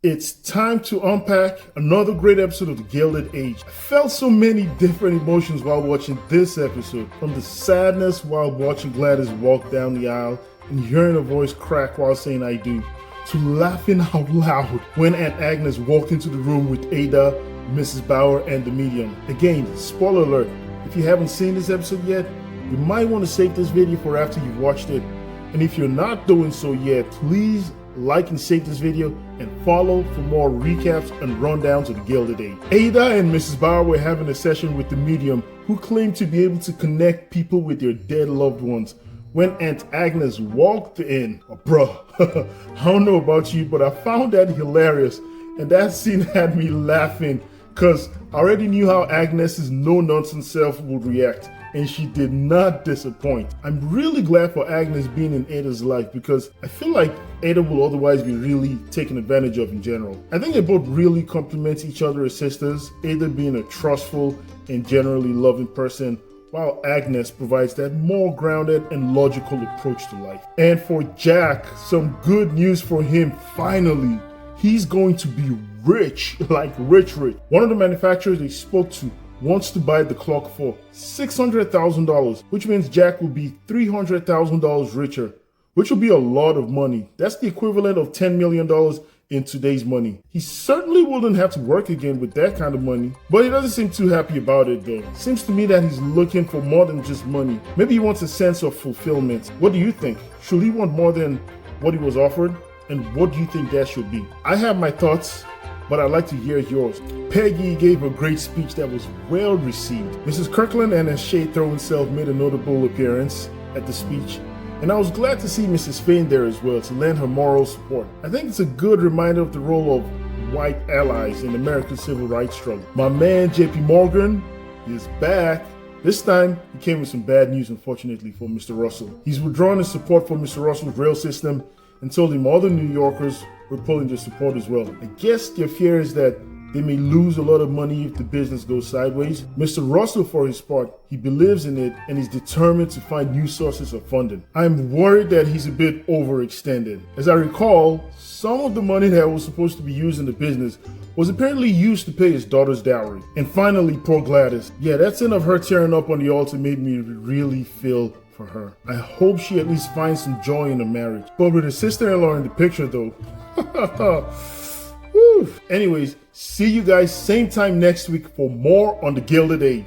It's time to unpack another great episode of the Gilded Age. I felt so many different emotions while watching this episode, from the sadness while watching Gladys walk down the aisle and hearing her voice crack while saying I do, to laughing out loud when Aunt Agnes walked into the room with Ada, Mrs. Bauer, and the medium. Again, spoiler alert, if you haven't seen this episode yet, you might want to save this video for after you've watched it. And if you're not doing so yet, please like and save this video and follow for more recaps and rundowns of the Gilded Age. Ada and Mrs. Bauer were having a session with the medium, who claimed to be able to connect people with their dead loved ones, when Aunt Agnes walked in. Oh, bruh, I don't know about you, but I found that hilarious, and that scene had me laughing because I already knew how Agnes's no-nonsense self would react, and she did not disappoint. I'm really glad for Agnes being in Ada's life because I feel like Ada will otherwise be really taken advantage of in general. I think they both really complement each other as sisters, Ada being a trustful and generally loving person, while Agnes provides that more grounded and logical approach to life. And for Jack, some good news for him finally. He's going to be rich, like rich. One of the manufacturers they spoke to wants to buy the clock for $600,000, which means Jack will be $300,000 richer, which will be a lot of money. That's the equivalent of $10 million in today's money. He certainly wouldn't have to work again with that kind of money, but he doesn't seem too happy about it though. Seems to me that he's looking for more than just money. Maybe he wants a sense of fulfillment. What do you think? Should he want more than what he was offered? And what do you think that should be? I have my thoughts, but I'd like to hear yours. Peggy gave a great speech that was well received. Mrs. Kirkland and her shade throwing self made a notable appearance at the speech, and I was glad to see Mrs. Fain there as well to lend her moral support. I think it's a good reminder of the role of white allies in American civil rights struggle. My man JP Morgan is back. This time, he came with some bad news, unfortunately, for Mr. Russell. He's withdrawn his support for Mr. Russell's rail system and told him other New Yorkers were pulling their support as well. I guess their fear is that they may lose a lot of money if the business goes sideways. Mr. Russell, for his part, he believes in it and is determined to find new sources of funding. I'm worried that he's a bit overextended. As I recall, some of the money that was supposed to be used in the business was apparently used to pay his daughter's dowry. And finally, poor Gladys. Yeah, that scene of her tearing up on the altar made me really feel for her. I hope she at least finds some joy in the marriage. But with her sister-in-law in the picture though, Anyways, see you guys same time next week for more on the Gilded Age.